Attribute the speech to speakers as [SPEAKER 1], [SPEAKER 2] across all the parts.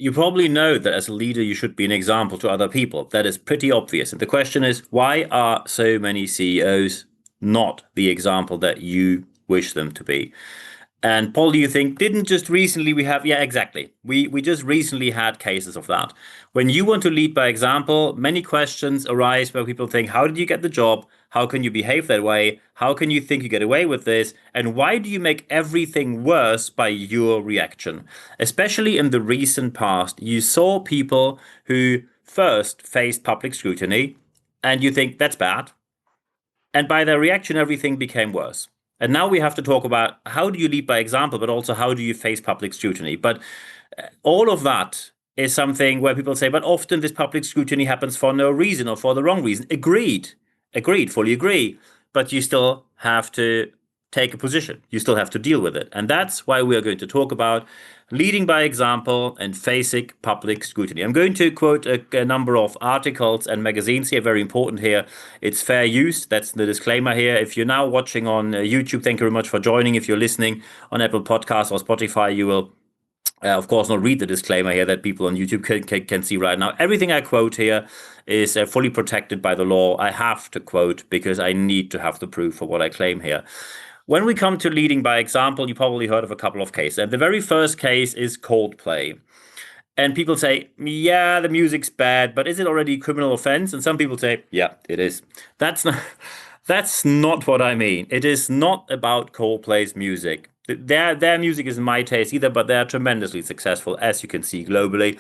[SPEAKER 1] You probably know that as a leader, you should be an example to other people. That is pretty obvious. And the question is, why are so many CEOs not the example that you wish them to be? And Paul, do you think didn't just recently we have, yeah, exactly. We just recently had cases of that. When you want to lead by example, many questions arise where people think, how did you get the job? How can you behave that way? How can you think you get away with this? And why do you make everything worse by your reaction? Especially in the recent past, you saw people who first faced public scrutiny, and you think that's bad. And by their reaction, everything became worse. And now we have to talk about how do you lead by example, but also how do you face public scrutiny. But all of that is something where people say, but often this public scrutiny happens for no reason or for the wrong reason. Agreed, fully agree. But you still have to take a position. You still have to deal with it. And that's why we are going to talk about leading by example and facing public scrutiny. I'm going to quote a number of articles and magazines here, very important here. It's fair use. That's the disclaimer here. If you're now watching on YouTube, thank you very much for joining. If you're listening on Apple Podcasts or Spotify, you will of course, not read the disclaimer here that people on YouTube can see right now. Everything I quote here is fully protected by the law. I have to quote because I need to have the proof for what I claim here. When we come to leading by example, you probably heard of a couple of cases. And the very first case is Coldplay. And people say, yeah, the music's bad, but is it already a criminal offense? And some people say, yeah, it is. That's not what I mean. It is not about Coldplay's music. Their music isn't my taste either, but they're tremendously successful, as you can see globally.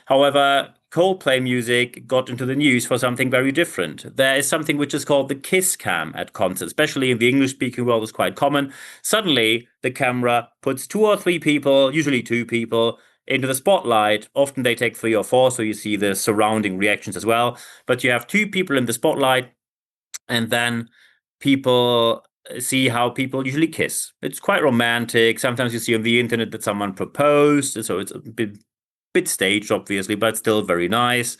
[SPEAKER 1] However, Coldplay music got into the news for something very different. There is something which is called the kiss cam at concerts, especially in the English-speaking world, is quite common. Suddenly, the camera puts two or three people, usually two people, into the spotlight. Often they take three or four, so you see the surrounding reactions as well. But you have two people in the spotlight, and then people see how people usually kiss. It's quite romantic. Sometimes you see on the internet that someone proposed, so it's a bit staged, obviously, but still very nice.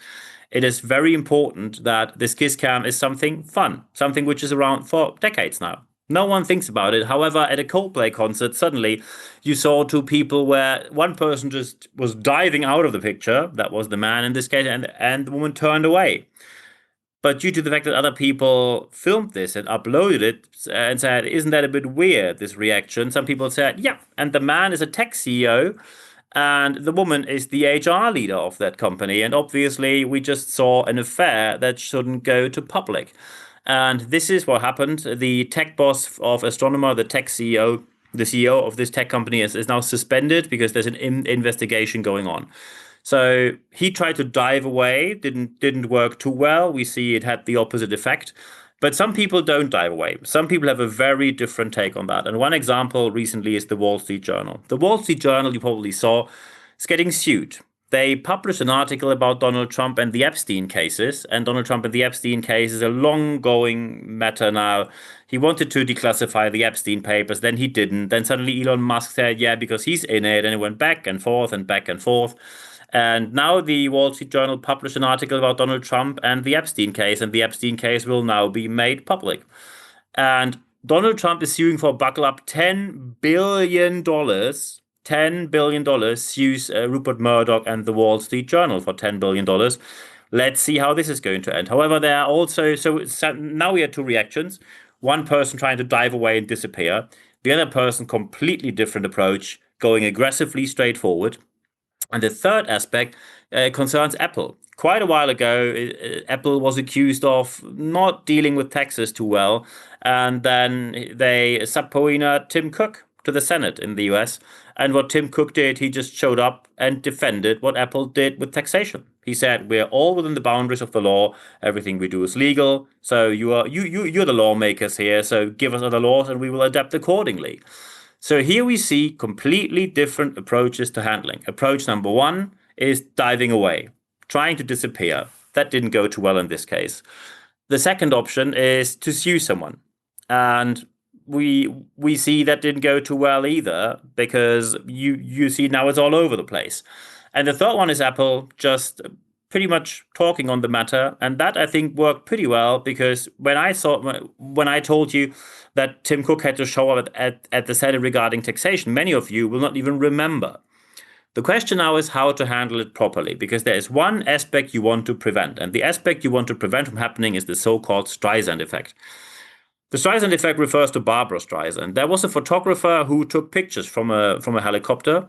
[SPEAKER 1] It is very important that this kiss cam is something fun, something which is around for decades now. No one thinks about it. However, at a Coldplay concert, suddenly you saw two people where one person just was diving out of the picture. That was the man in this case, and the woman turned away. But due to the fact that other people filmed this and uploaded it and said, isn't that a bit weird, this reaction? Some people said, yeah. And the man is a tech CEO and the woman is the HR leader of that company. And obviously, we just saw an affair that shouldn't go to public. And this is what happened. The tech boss of Astronomer, the tech CEO, the CEO of this tech company is now suspended because there's an investigation going on. So he tried to dive away, didn't work too well. We see it had the opposite effect. But some people don't dive away. Some people have a very different take on that. And one example recently is the Wall Street Journal. The Wall Street Journal, you probably saw, is getting sued. They published an article about Donald Trump and the Epstein cases. And Donald Trump and the Epstein case is a long-going matter now. He wanted to declassify the Epstein papers, then he didn't. Then suddenly Elon Musk said, yeah, because he's in it. And it went back and forth and back and forth. And now the Wall Street Journal published an article about Donald Trump and the Epstein case, and the Epstein case will now be made public. And Donald Trump is suing for, buckle up, $10 billion. $10 billion sues Rupert Murdoch and the Wall Street Journal for $10 billion. Let's see how this is going to end. However, there are also, so now we have two reactions. One person trying to dive away and disappear. The other person, completely different approach, going aggressively straight forward. And the third aspect concerns Apple. Quite a while ago, Apple was accused of not dealing with taxes too well. And then they subpoenaed Tim Cook to the Senate in the US. And what Tim Cook did, he just showed up and defended what Apple did with taxation. He said, we're all within the boundaries of the law. Everything we do is legal. So you're the lawmakers here. So give us other laws and we will adapt accordingly. So here we see completely different approaches to handling. Approach number one is diving away, trying to disappear. That didn't go too well in this case. The second option is to sue someone. And we see that didn't go too well either, because you see now it's all over the place. And the third one is Apple just pretty much talking on the matter. And that, I think, worked pretty well, because when I told you that Tim Cook had to show up at the Senate regarding taxation, many of you will not even remember. The question now is how to handle it properly, because there is one aspect you want to prevent, and the aspect you want to prevent from happening is the so-called Streisand effect. The Streisand effect refers to Barbara Streisand. There was a photographer who took pictures from a helicopter,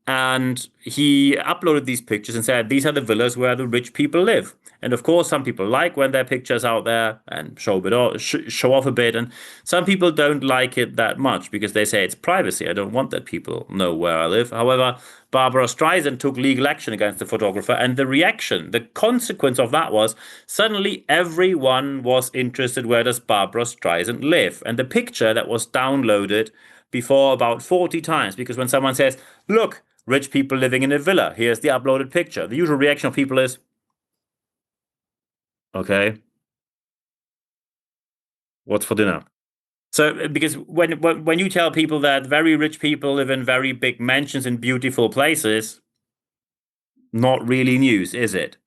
[SPEAKER 1] and he uploaded these pictures and said, these are the villas where the rich people live. And of course, some people like when their pictures out there and show off a bit. And some people don't like it that much because they say it's privacy. I don't want that people know where I live. However, Barbara Streisand took legal action against the photographer. And the reaction, the consequence of that was suddenly everyone was interested, where does Barbara Streisand live? And the picture that was downloaded before about 40 times, because when someone says, look, rich people living in a villa, here's the uploaded picture, the usual reaction of people is, okay, what's for dinner? So, because when you tell people that very rich people live in very big mansions in beautiful places, not really news, is it?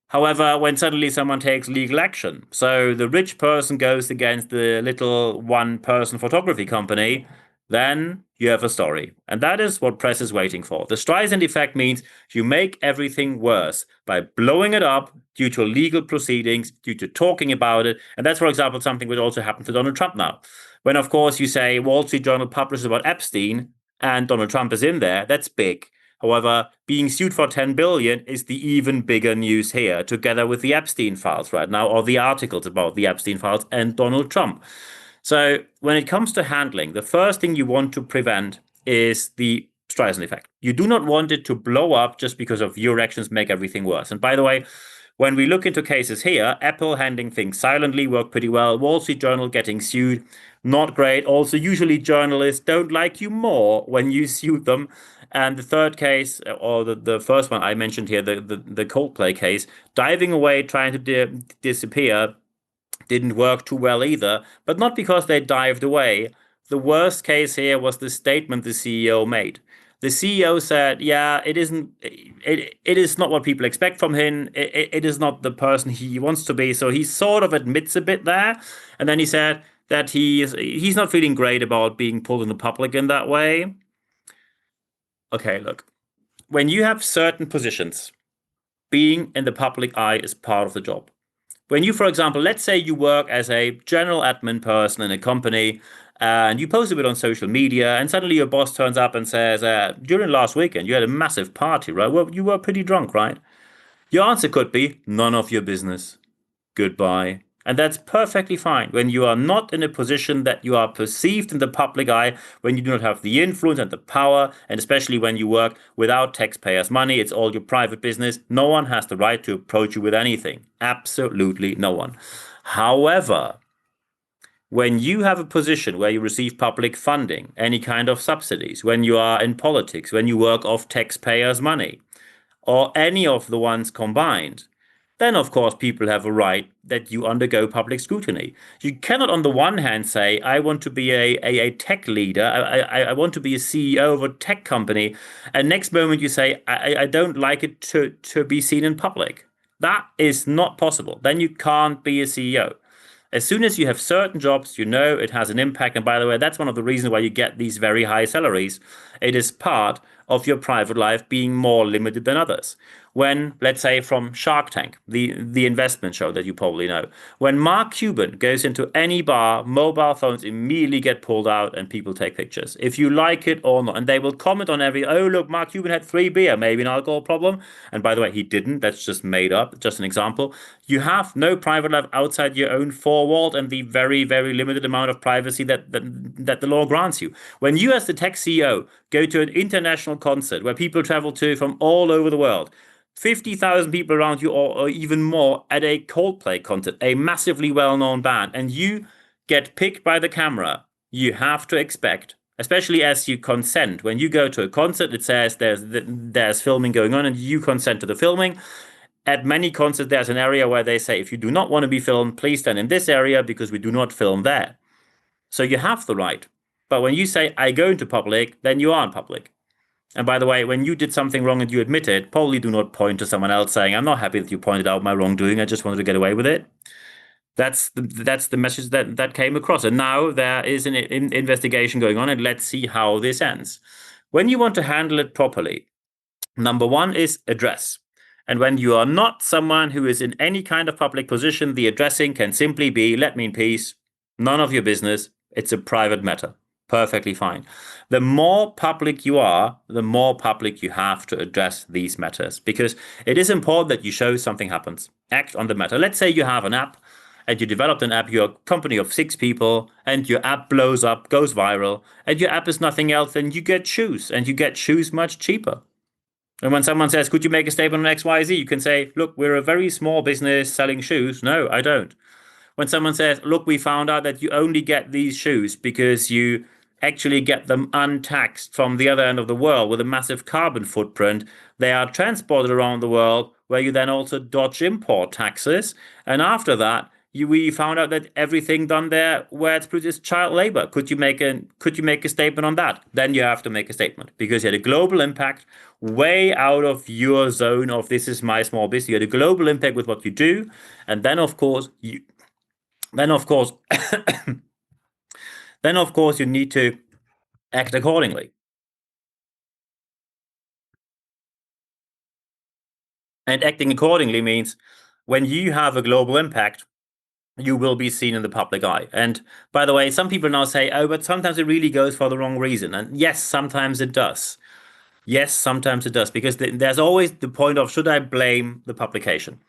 [SPEAKER 1] However, when suddenly someone takes legal action, so the rich person goes against the little one-person photography company, then you have a story. And that is what press is waiting for. The Streisand effect means you make everything worse by blowing it up due to legal proceedings, due to talking about it. And that's, for example, something which also happened to Donald Trump now. When, of course, you say Wall Street Journal publishes about Epstein and Donald Trump is in there, that's big. However, being sued for 10 billion is the even bigger news here, together with the Epstein files right now, or the articles about the Epstein files and Donald Trump. So when it comes to handling, the first thing you want to prevent is the Streisand effect. You do not want it to blow up just because of your actions make everything worse. And by the way, when we look into cases here, Apple handling things silently worked pretty well. Wall Street Journal getting sued, not great. Also, usually journalists don't like you more when you sue them. And the third case, or the first one I mentioned here, the Coldplay case, diving away, trying to disappear, didn't work too well either, but not because they dived away. The worst case here was the statement the CEO made. The CEO said, yeah, it is not what people expect from him. It is not the person he wants to be. So he sort of admits a bit there. And then he said that he's not feeling great about being pulled in the public in that way. Okay, look, when you have certain positions, being in the public eye is part of the job. When you, for example, let's say you work as a general admin person in a company and you post a bit on social media and suddenly your boss turns up and says, during last weekend, you had a massive party, right? Well, you were pretty drunk, right? Your answer could be none of your business. Goodbye. And that's perfectly fine when you are not in a position that you are perceived in the public eye, when you do not have the influence and the power, and especially when you work without taxpayers' money, it's all your private business. No one has the right to approach you with anything. Absolutely no one. However, when you have a position where you receive public funding, any kind of subsidies, when you are in politics, when you work off taxpayers' money, or any of the ones combined, then of course people have a right that you undergo public scrutiny. You cannot on the one hand say, I want to be a tech leader, I want to be a CEO of a tech company, and next moment you say, I don't like it to be seen in public. That is not possible. Then you can't be a CEO. As soon as you have certain jobs, you know it has an impact. And by the way, that's one of the reasons why you get these very high salaries. It is part of your private life being more limited than others. When, let's say, from Shark Tank, the investment show that you probably know, when Mark Cuban goes into any bar, mobile phones immediately get pulled out and people take pictures. If you like it or not, and they will comment on every, oh, look, Mark Cuban had 3 beer, maybe an alcohol problem. And by the way, he didn't. That's just made up, just an example. You have no private life outside your own four walls and the very, very limited amount of privacy that the law grants you. When you, as the tech CEO, go to an international concert where people travel to from all over the world, 50,000 people around you or even more at a Coldplay concert, a massively well-known band, and you get picked by the camera, you have to expect, especially as you consent. When you go to a concert, it says there's filming going on and you consent to the filming. At many concerts, there's an area where they say, if you do not want to be filmed, please stand in this area because we do not film there. So you have the right. But when you say, I go into public, then you are in public. And by the way, when you did something wrong and you admit it, probably do not point to someone else saying, I'm not happy that you pointed out my wrongdoing. I just wanted to get away with it. That's the message that came across. And now there is an investigation going on, and let's see how this ends. When you want to handle it properly, number one is address. And when you are not someone who is in any kind of public position, the addressing can simply be, let me in peace, none of your business, it's a private matter. Perfectly fine. The more public you are, the more public you have to address these matters, because it is important that you show something happens. Act on the matter. Let's say you have an app and you developed an app, you're a company of 6 people, and your app blows up, goes viral, and your app is nothing else than you get shoes, and you get shoes much cheaper. And when someone says, could you make a statement on XYZ? You can say, look, we're a very small business selling shoes. No, I don't. When someone says, look, we found out that you only get these shoes because you actually get them untaxed from the other end of the world with a massive carbon footprint. They are transported around the world where you then also dodge import taxes. And after that, we found out that everything done there where it's produced is child labor. Could you make a statement on that? Then you have to make a statement because you had a global impact way out of your zone of this is my small business. You had a global impact with what you do, and then of course you need to act accordingly. And acting accordingly means when you have a global impact, you will be seen in the public eye. And by the way, some people now say, oh, but sometimes it really goes for the wrong reason. And yes, sometimes it does. Yes, sometimes it does, because there's always the point of, should I blame the publication?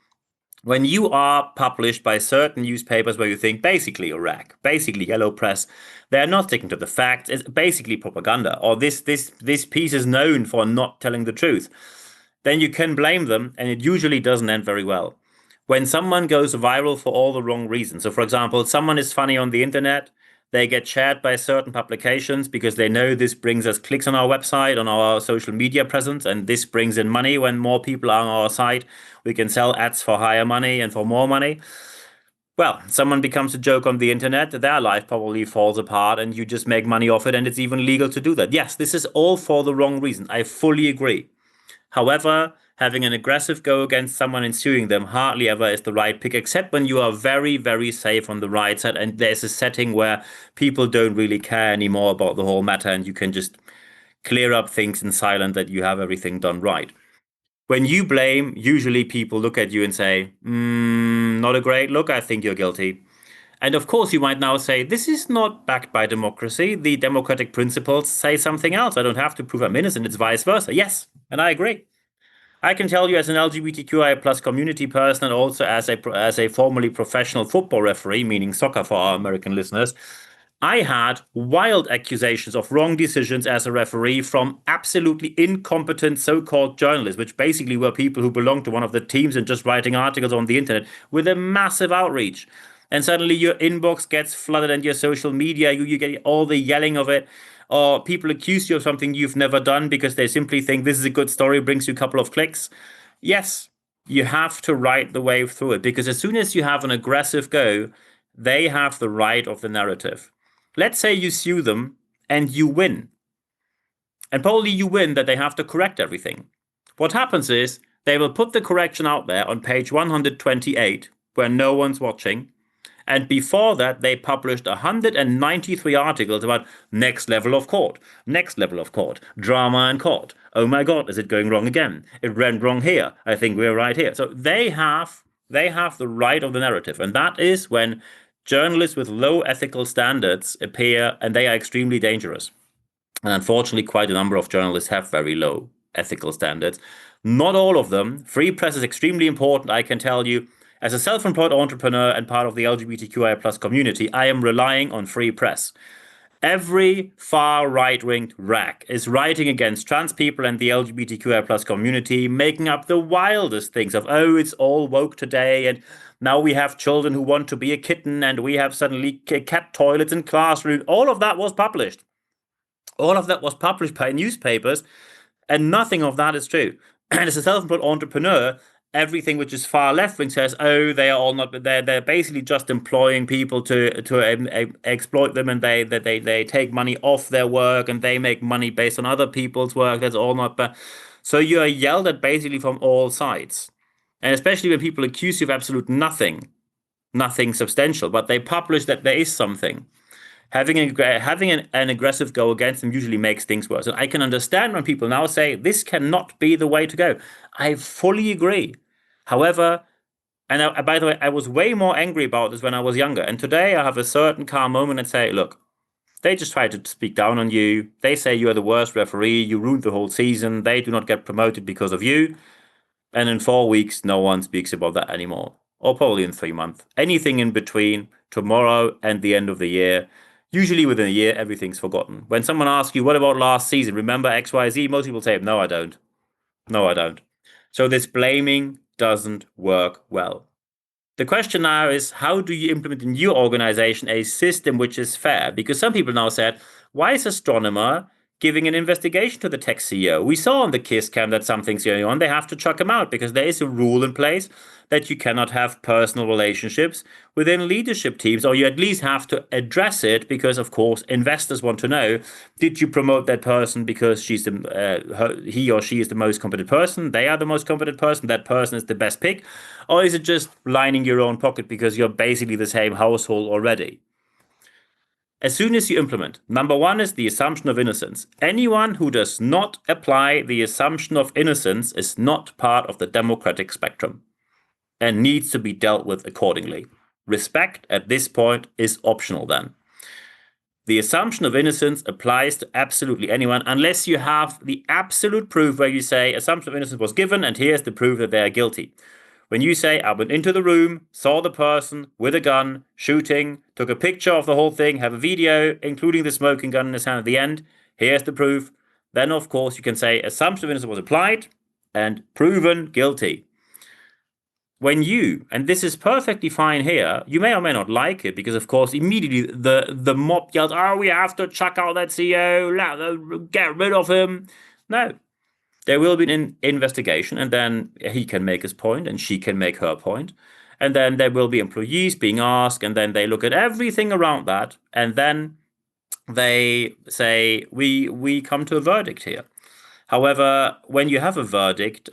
[SPEAKER 1] When you are published by certain newspapers where you think basically a rag, basically yellow press, they're not sticking to the facts, it's basically propaganda, or this piece is known for not telling the truth, then you can blame them, and it usually doesn't end very well. When someone goes viral for all the wrong reasons, so for example, someone is funny on the internet, they get shared by certain publications because they know this brings us clicks on our website, on our social media presence, and this brings in money. When more people are on our site, we can sell ads for higher money and for more money. Well, someone becomes a joke on the internet, their life probably falls apart, and you just make money off it, and it's even legal to do that. Yes, this is all for the wrong reason. I fully agree. However, having an aggressive go against someone and suing them hardly ever is the right pick, except when you are very, very safe on the right side and there's a setting where people don't really care anymore about the whole matter and you can just clear up things in silence that you have everything done right. When you blame, usually people look at you and say, not a great look, I think you're guilty. And of course, you might now say, this is not backed by democracy. The democratic principles say something else. I don't have to prove I'm innocent. It's vice versa. Yes, and I agree. I can tell you as an LGBTQI plus community person and also as a formerly professional football referee, meaning soccer for our American listeners, I had wild accusations of wrong decisions as a referee from absolutely incompetent so-called journalists, which basically were people who belonged to one of the teams and just writing articles on the internet with a massive outreach. And suddenly your inbox gets flooded and your social media, you get all the yelling of it, or people accuse you of something you've never done because they simply think this is a good story, brings you a couple of clicks. Yes, you have to ride the wave through it, because as soon as you have an aggressive go, they have the right of the narrative. Let's say you sue them and you win. And probably you win that they have to correct everything. What happens is they will put the correction out there on page 128 where no one's watching. And before that, they published 193 articles about next level of court, drama in court. Oh my God, is it going wrong again? It went wrong here. I think we're right here. So they have the right of the narrative. And that is when journalists with low ethical standards appear, and they are extremely dangerous. And unfortunately, quite a number of journalists have very low ethical standards. Not all of them. Free press is extremely important, I can tell you. As a self-employed entrepreneur and part of the LGBTQI plus community, I am relying on free press. Every far right-wing rag is writing against trans people and the LGBTQI plus community, making up the wildest things of, oh, it's all woke today, and now we have children who want to be a kitten, and we have suddenly cat toilets in classrooms. All of that was published. All of that was published by newspapers, and nothing of that is true. And as a self-employed entrepreneur, everything which is far left wing says, oh, they are all not. They're basically just employing people to exploit them, and they take money off their work, and they make money based on other people's work. That's all not bad. So you are yelled at basically from all sides, and especially when people accuse you of absolute nothing substantial, but they publish that there is something. Having an aggressive go against them usually makes things worse. And I can understand when people now say this cannot be the way to go. I fully agree. However, by the way, I was way more angry about this when I was younger. And today I have a certain calm moment and say, look, they just try to speak down on you. They say you are the worst referee. You ruined the whole season. They do not get promoted because of you. And in 4 weeks, no one speaks about that anymore. Or probably in 3 months. Anything in between tomorrow and the end of the year. Usually within a year, everything's forgotten. When someone asks you, what about last season? Remember XYZ? Most people say, no, I don't. No, I don't. So this blaming doesn't work well. The question now is, how do you implement in your organization a system which is fair? Because some people now said, why is astronomer giving an investigation to the tech CEO? We saw on the KISS cam that something's going on. They have to chuck him out because there is a rule in place that you cannot have personal relationships within leadership teams, or you at least have to address it because, of course, investors want to know, did you promote that person because he or she is the most competent person, they are the most competent person, that person is the best pick, or is it just lining your own pocket because you're basically the same household already? As soon as you implement, number one is the assumption of innocence. Anyone who does not apply the assumption of innocence is not part of the democratic spectrum and needs to be dealt with accordingly. Respect at this point is optional then. The assumption of innocence applies to absolutely anyone unless you have the absolute proof where you say assumption of innocence was given and here's the proof that they are guilty. When you say, I went into the room, saw the person with a gun, shooting, took a picture of the whole thing, have a video, including the smoking gun in his hand at the end, here's the proof, then of course you can say assumption of innocence was applied and proven guilty. When you, and this is perfectly fine here, you may or may not like it because, of course, immediately the mob yells, oh, we have to chuck out that CEO, get rid of him. No. There will be an investigation, and then he can make his point, and she can make her point. And then there will be employees being asked, and then they look at everything around that, and then they say, we come to a verdict here. However, when you have a verdict,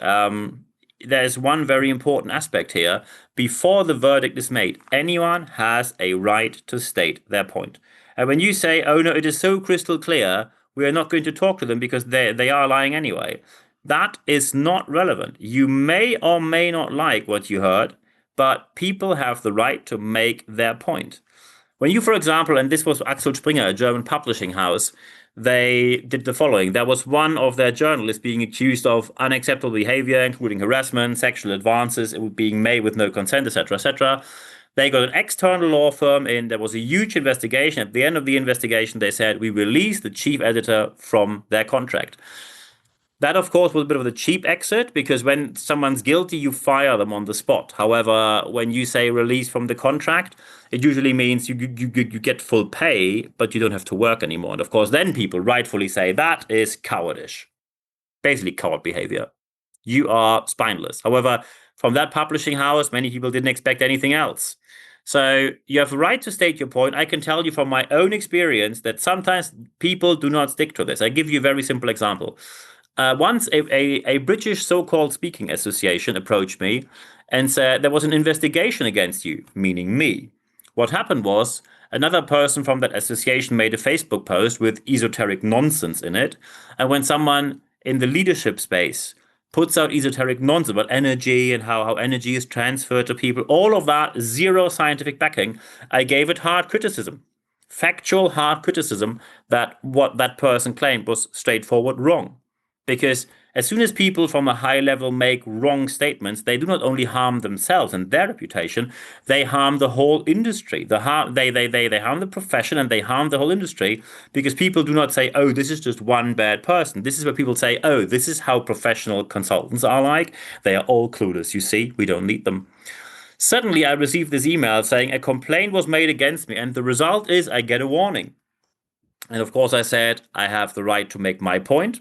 [SPEAKER 1] there's one very important aspect here. Before the verdict is made, anyone has a right to state their point. And when you say, oh no, it is so crystal clear, we are not going to talk to them because they are lying anyway, that is not relevant. You may or may not like what you heard, but people have the right to make their point. When you, for example, and this was Axel Springer, a German publishing house, they did the following. There was one of their journalists being accused of unacceptable behavior, including harassment, sexual advances, being made with no consent, etc., etc. They got an external law firm in. There was a huge investigation. At the end of the investigation, they said, we release the chief editor from their contract. That, of course, was a bit of a cheap exit because when someone's guilty, you fire them on the spot. However, when you say release from the contract, it usually means you get full pay, but you don't have to work anymore. And of course, then people rightfully say that is cowardice, basically coward behavior. You are spineless. However, from that publishing house, many people didn't expect anything else. So you have a right to state your point. I can tell you from my own experience that sometimes people do not stick to this. I give you a very simple example. Once a British so-called speaking association approached me and said there was an investigation against you, meaning me. What happened was another person from that association made a Facebook post with esoteric nonsense in it. And when someone in the leadership space puts out esoteric nonsense about energy and how energy is transferred to people, all of that, zero scientific backing, I gave it hard criticism. Factual hard criticism that what that person claimed was straightforward wrong. Because as soon as people from a high level make wrong statements, they do not only harm themselves and their reputation, they harm the whole industry. They harm the profession and they harm the whole industry because people do not say, oh, this is just one bad person. This is where people say, oh, this is how professional consultants are like. They are all clueless. You see, we don't need them. Suddenly, I received this email saying a complaint was made against me, and the result is I get a warning. And of course, I said, I have the right to make my point.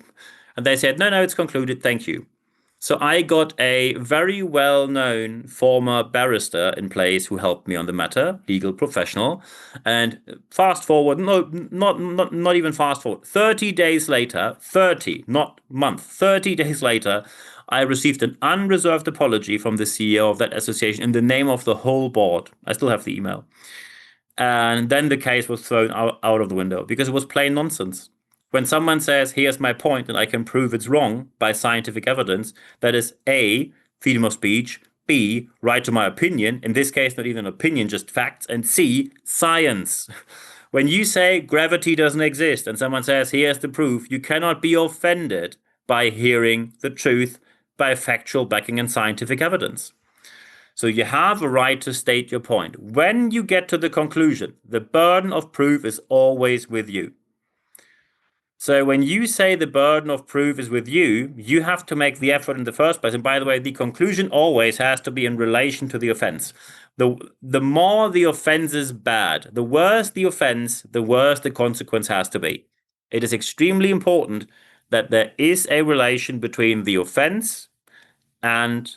[SPEAKER 1] And they said, no, it's concluded, thank you. So I got a very well-known former barrister in place who helped me on the matter, legal professional. And fast forward, no, not even fast forward, 30 days later, 30, not month, 30 days later, I received an unreserved apology from the CEO of that association in the name of the whole board. I still have the email. And then the case was thrown out of the window because it was plain nonsense. When someone says, here's my point, and I can prove it's wrong by scientific evidence, that is A, freedom of speech, B, right to my opinion, in this case, not even opinion, just facts, and C, science. When you say gravity doesn't exist and someone says, here's the proof, you cannot be offended by hearing the truth by factual backing and scientific evidence. So you have a right to state your point. When you get to the conclusion, the burden of proof is always with you. So when you say the burden of proof is with you, you have to make the effort in the first place. And by the way, the conclusion always has to be in relation to the offense. The more the offense is bad, the worse the offense, the worse the consequence has to be. It is extremely important that there is a relation between the offense and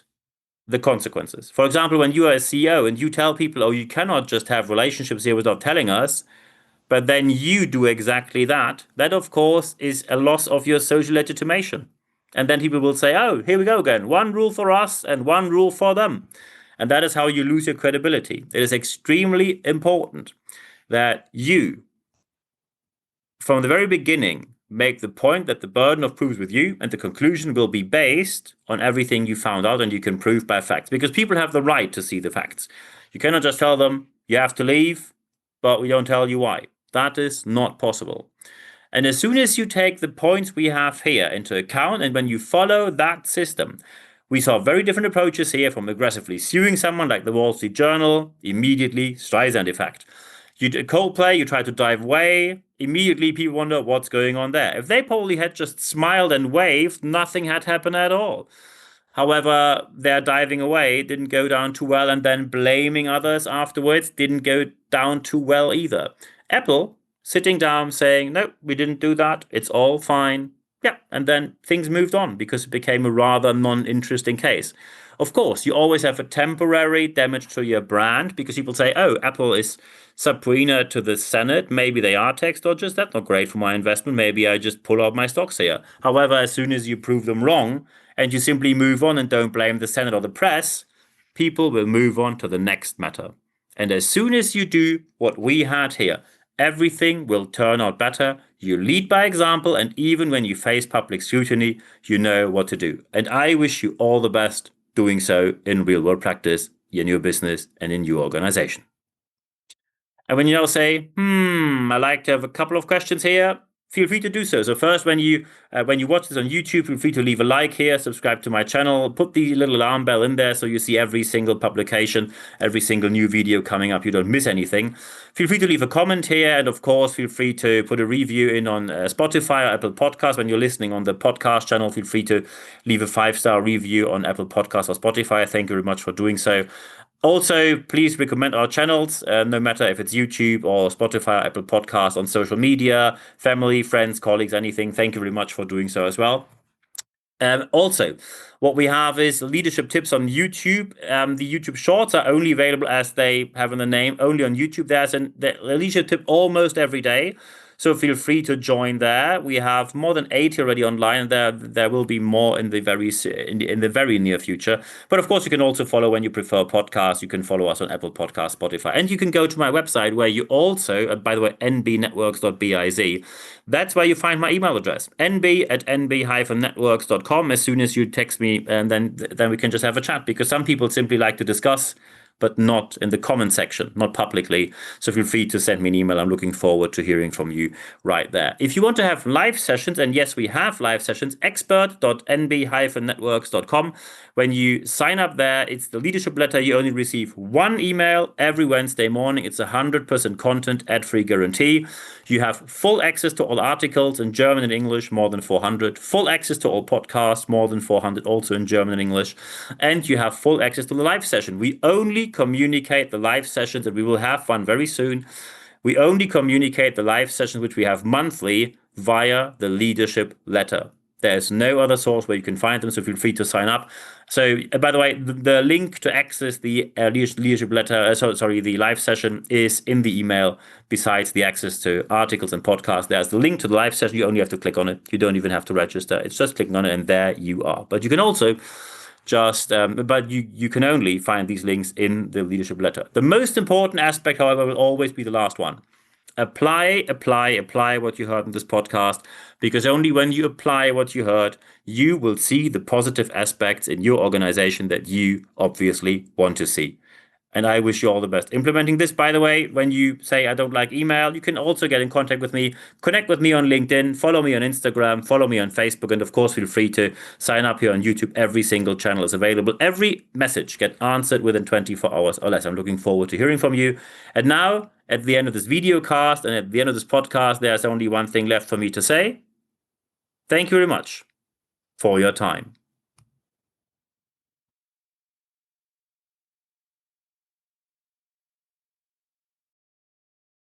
[SPEAKER 1] the consequences. For example, when you are a CEO and you tell people, oh, you cannot just have relationships here without telling us, but then you do exactly that, that of course is a loss of your social legitimation. And then people will say, oh, here we go again, one rule for us and one rule for them. And that is how you lose your credibility. It is extremely important that you, from the very beginning, make the point that the burden of proof is with you, and the conclusion will be based on everything you found out and you can prove by facts, because people have the right to see the facts. You cannot just tell them you have to leave, but we don't tell you why. That is not possible. And as soon as you take the points we have here into account, and when you follow that system, we saw very different approaches here, from aggressively suing someone like the Wall Street Journal, immediately Streisand effect. You did Coldplay, you try to dive away, immediately people wonder what's going on there. If they probably had just smiled and waved, nothing had happened at all. However, their diving away didn't go down too well, and then blaming others afterwards didn't go down too well either. Apple sitting down saying, no, we didn't do that, it's all fine. Yeah, and then things moved on because it became a rather non-interesting case. Of course, you always have a temporary damage to your brand because people say, oh, Apple is subpoena to the Senate. Maybe they are tax dodgers. That's not great for my investment. Maybe I just pull out my stocks here. However, as soon as you prove them wrong and you simply move on and don't blame the Senate or the press, people will move on to the next matter. And as soon as you do what we had here, everything will turn out better. You lead by example, and even when you face public scrutiny, you know what to do. And I wish you all the best doing so in real world practice, in your business, and in your organization. And when you now say, I'd like to have a couple of questions here, feel free to do so. So first, when you watch this on YouTube, feel free to leave a like here, subscribe to my channel, put the little alarm bell in there so you see every single publication, every single new video coming up. You don't miss anything. Feel free to leave a comment here, and of course, feel free to put a review in on Spotify or Apple Podcasts. When you're listening on the podcast channel, feel free to leave a 5-star review on Apple Podcasts or Spotify. Thank you very much for doing so. Also, please recommend our channels, no matter if it's YouTube or Spotify or Apple Podcasts, on social media, family, friends, colleagues, anything. Thank you very much for doing so as well. Also, what we have is leadership tips on YouTube. The YouTube shorts are only available, as they have in the name, only on YouTube. There's a leadership tip almost every day, so feel free to join there. We have more than 80 already online. There will be more in the very near future. But of course, you can also follow, when you prefer podcasts, you can follow us on Apple Podcasts, Spotify, and you can go to my website, where you also, by the way, nbnetworks.biz. That's where you find my email address, nb@nb-networks.com. As soon as you text me, and then we can just have a chat, because some people simply like to discuss, but not in the comment section, not publicly. So feel free to send me an email. I'm looking forward to hearing from you right there. If you want to have live sessions, and yes, we have live sessions, expert.nb-networks.com. When you sign up there, it's the leadership letter. You only receive one email every Wednesday morning. It's 100% content, ad-free guarantee. You have full access to all articles in German and English, more than 400. Full access to all podcasts, more than 400, also in German and English. And you have full access to the live session. We only communicate the live sessions, and we will have one very soon. We only communicate the live sessions, which we have monthly, via the leadership letter. There's no other source where you can find them, so feel free to sign up. So, by the way, the link to access the leadership letter, the live session, is in the email. Besides the access to articles and podcasts, there's the link to the live session. You only have to click on it. You don't even have to register. It's just clicking on it, and there you are. But you can also But you can only find these links in the leadership letter. The most important aspect, however, will always be the last one. Apply what you heard in this podcast, because only when you apply what you heard, you will see the positive aspects in your organization that you obviously want to see. And I wish you all the best. Implementing this, by the way, when you say I don't like email, you can also get in contact with me. Connect with me on LinkedIn, follow me on Instagram, follow me on Facebook, and of course, feel free to sign up here on YouTube. Every single channel is available. Every message gets answered within 24 hours or less. I'm looking forward to hearing from you. And now, at the end of this video cast and at the end of this podcast, there's only one thing left for me to say. Thank you very much for your time.